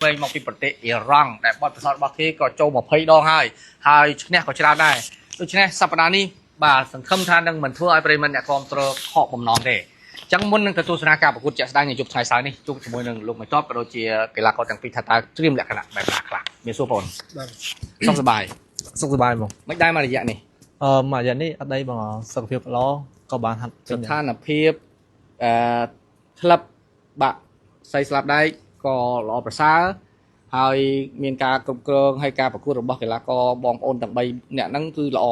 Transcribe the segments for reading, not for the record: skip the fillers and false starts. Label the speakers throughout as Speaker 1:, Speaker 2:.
Speaker 1: về một cái vấn đề Iran để bọn tôi bảo khi có châu một phây đo hai nè có chả đây tôi nè sắp đến đi bàสังคมทานดังเหมือนทั่วไอ้ประเด็นเนี่ยคอมตัวขอบผมนอนเด้จังมุนนึงกระตุ้นสนาการประกุจะได้ในจุดท้ายสายนี่จุดสมมติหนึ่งลูกไม่ชอบกระโดดเจียกีฬาเขาต่างปีทัตตาเตรียมแหลกขนาดแบบหนักหลักมีสู้ผลต้องสบาย
Speaker 2: มั้ง
Speaker 1: ไม่ได้มาระยะนี่
Speaker 2: มาอย่างนี้อันใดบางสักเพียบล้อก็บานหัด
Speaker 1: สถานเพียบทลับบะใส่สลับได้ก็รอประสาให้มีการกรมกรองให้การประกวดระบบกีฬาก็บองโอนต่างใบเนี่ยนั่นคือรอ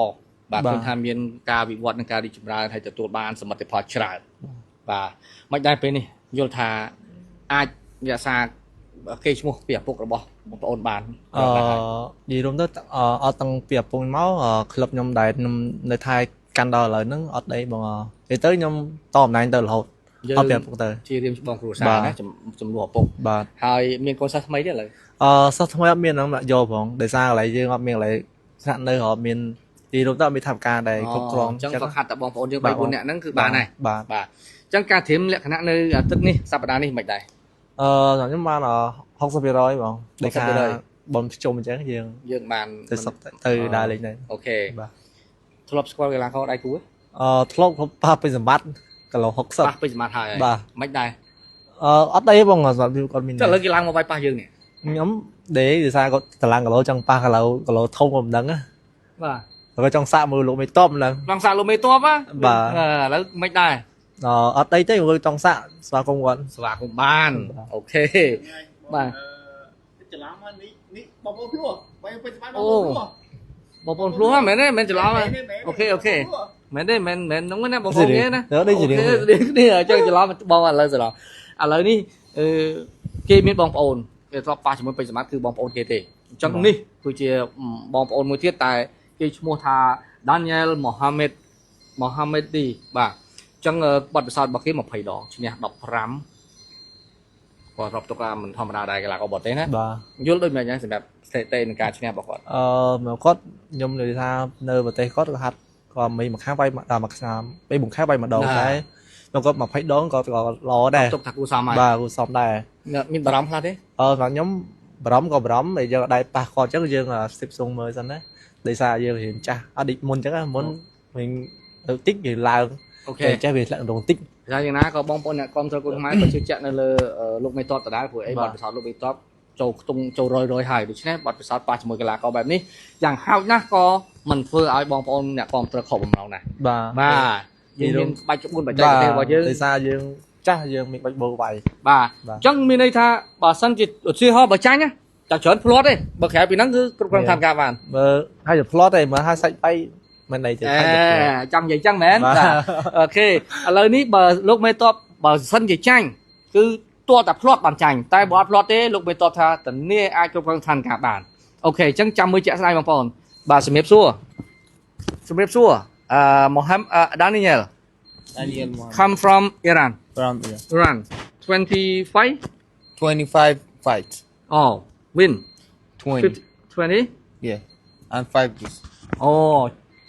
Speaker 1: บาคนทำมีการวิวัฒน์ในการดิจิทัลให้จะตัวบานสมัติพอชราบาไม่ได้เป็นนี่โยธาอาจจะสร้างเคชั่วเปียกพวกระบบโอนบาน
Speaker 2: ดีรวมทั้งเอาตั้งเปียกปุ่มเมาส์คลับยมได้ในไทยกันดอเลยนึงอัดได้บางเดี๋ยวtớiยมตอมนายเติร์ดเราเอาเปียกปุ่มเติร์ด
Speaker 1: ที่เรียนบางครูสาวนะจำรวจปุ่มให้มีคนสักไม่ได้เลย
Speaker 2: สักทำไมมีน้ำละโยผมได้สร้างอะไรเยอะมีอะไรสถานในhọมีดีรวมทั้งมีทำการใดครบครอง
Speaker 1: จังประคัดแต่บองโอนยังไปบนเนี่ยนั่นคือบาnày
Speaker 2: บา
Speaker 1: จังการเทียมเละคณะในตึกนี่สัปดาห์นี้ไม่ได้
Speaker 2: ตอนนี้มา60%បងដែលខាបំជុំអញ្ចឹង
Speaker 1: យើងបាន
Speaker 2: ទៅដើរលេងទៅ
Speaker 1: អូខេធ្លាប់ស្គាល់កីឡាករដៃគូ
Speaker 2: ធ្លាប់ប៉ះពេញសម្បត្តិគីឡូ60
Speaker 1: ប៉ះពេញសម្បត្តិហើយមិនដែរ
Speaker 2: អត់អីបងសម្រាប់គាត់មាន
Speaker 1: តែលើកីឡាមកវាយប៉ះយើងនេះ
Speaker 2: ខ្ញុំដេកគឺថាគាត់តម្លឹងគីឡូចង់ប៉ះគីឡូធំក៏មិនដឹងបាទគាត់ចង់សាក់មើលលោកមេតបហ្នឹង
Speaker 1: ចង់សាក់លោកមេតបបាទឥឡូវមិនដែរ
Speaker 2: អត់អីទេគាត់ចង់សាក់ស្វាគមន៍គាត់
Speaker 1: ស្វាគមន៍បានអូខេបាទច្រឡំនេះបងប្អូនភ្លោះបងពេញច្បាស់បងប្អូនភ្លោះមែនទេមែនច្រឡំអូខេមែនទេមែនហ្នឹងណាបងប្អូនគេណា
Speaker 2: អូខេ
Speaker 1: នេះអញ្ចឹងច្រឡំបងឥឡូវច្រឡំឥឡូវនេះគេមានបងប្អូនគេធ្លាប់ប៉ះជាមួយពេញសមត្ថគឺបងប្អូនគេទេអញ្ចឹងនេះគឺជាបងប្អូនមួយទៀតតែគេឈ្មោះថា Daniel Mohammed ទីបាទចឹងបទពិសោធន៍របស់គេ20ដងឈ្នះ15គាត់រាប់ទុកថាមិនធម្មតាដែរកីឡាករបរទេសណាយល់ដូចមិនអញ្ចឹងសម្រាប់ស្ថិតិនៃការឈ្នះរបស់គាត់
Speaker 2: មកគាត់ខ្ញុំនិយាយថានៅប្រទេសគាត់ក៏ហាត់គាត់មួយខាងបាយដល់មួយឆ្នាំពេលមួយខាងបាយម្ដងដែរខ្ញុំគាត់20ដងក៏ល្អដែរ
Speaker 1: ទុកថាគូសមហើយ
Speaker 2: បាទគូសមដែរ
Speaker 1: មានបារម្ភខ្លះទេ
Speaker 2: សម្រាប់ខ្ញុំបារម្ភក៏បារម្ភតែយើងដែរប៉ះគាត់អញ្ចឹងយើងស្ទាបស៊ុងមើលសិនណាដោយសារយើងរៀនចាស់អត់មុនអញ្ចឹងមុនវិញទៅតិចវាឡើង
Speaker 1: អូខេ
Speaker 2: ចេះវាធ្លាក់ដងតិច
Speaker 1: តែយ៉ាងណាក៏បងប្អូនអ្នកគាំទ្រគុណខ្មែរក៏ជឿជាក់នៅលើលោកមេតបដដែលព្រោះអីបទពិសោធន៍លោកមេតបចូលខ្ទង់ចូល100ហើយដូច្នេះបទពិសោធន៍ប៉ះជាមួយកីឡាករបែបនេះយ៉ាងហោចណាស់ក៏មិនធ្វើឲ្យបងប្អូនអ្នកគាំទ្រខកបំណងណាបាទយើងមានបាច់4បច្ចេកទេសរបស់យើង
Speaker 2: ដោយសារយើងចាស់យើងមានបាច់បោវាយ
Speaker 1: បាទអញ្ចឹងមានន័យថាបើសិនជាឧទាហរណ៍បើចាញ់តែច្រើនផ្្លាត់ទេបើក្រៅពីហ្នឹងគឺគ្រប់គ្រងតាមការបាន
Speaker 2: បើហើយផ្្លាត់ទេមើលឲ្យសាច់បៃមិនន័យទៅ
Speaker 1: ចង់និយាយចឹងមែនអូខេឥឡូវនេះបើលោកមេតបបើសិនជាចាញ់គឺតួតែផ្្លាត់បានចាញ់តែបើអត់ផ្្លាត់ទេលោកមេតបថាតនីអាចគ្រប់គ្រងឋានការបានអូខេអញ្ចឹងចាំមើលជាក់ស្ដែងបងប្អូនបាទជំរាបសួរMohammed Daniel come from Iran 25
Speaker 2: fights
Speaker 1: oh win
Speaker 2: 20 yeah and 5 lose
Speaker 1: អូ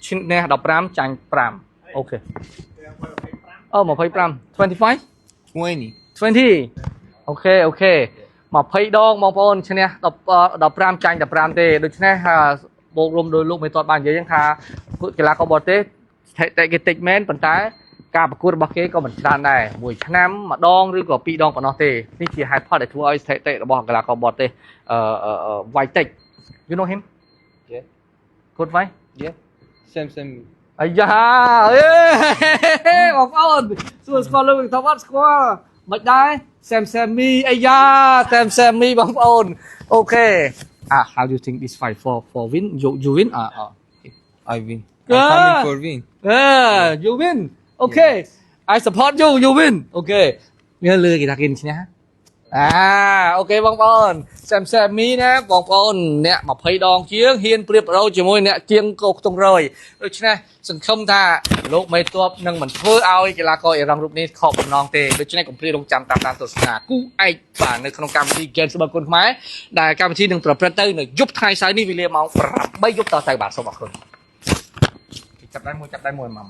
Speaker 1: ឈ្នះ15ចាញ់5អូខេ25 20អូខេ20ដងបងប្អូនឈ្នះ15ចាញ់15ទេដូច្នេះបូករួមដោយលោកមេតតបាននិយាយថាកីឡាករបរទេសស្ថិតិគេតិចមែនប៉ុន្តែការប្រកួតរបស់គេក៏មិនច្រើនដែរមួយឆ្នាំម្ដងឬក៏2ដងប៉ុណ្ណោះទេនេះជាហេតុផលដែលធ្វើឲ្យស្ថិតិរបស់កីឡាករបរទេសវាយតិច You know him
Speaker 2: Yeah
Speaker 1: Good fight
Speaker 2: Yeah Same
Speaker 1: អាយ៉ាបងប្អូនសួរស្គាល់លោកថាអត់ស្គាល់មិនដែរ Sam me អាយ៉ា Sam me បងប្អូនអូខេhow do you think this fight for win you win
Speaker 2: I win I'm coming for win
Speaker 1: you win okay I support you win okay មានលឺគេថាគេឈ្នះអូខេបងប្អូនSam me ណាបងប្អូនអ្នក20ដងជាងហ៊ានប្រៀបប្រោជាមួយអ្នកជាងកោខ្ទង់100ដូច្នេះសង្ឃឹមថាលោកមេតបនឹងមិនធ្វើឲ្យកីឡាករអ៊ីរ៉ង់រូបនេះខកបំណងទេដូច្នេះកុំភ្លេចរងចាំតាមដានទស្សនាគូឯកបាទនៅក្នុងកម្មវិធី Game ស្បើគុណខ្មែរដែលកម្មវិធីនឹងប្រព្រឹត្តទៅនៅយប់ថ្ងៃសៅរ៍នេះវេលាម៉ោង8យប់តទៅបាទសូមអរគុណចាប់ដៃមួយមក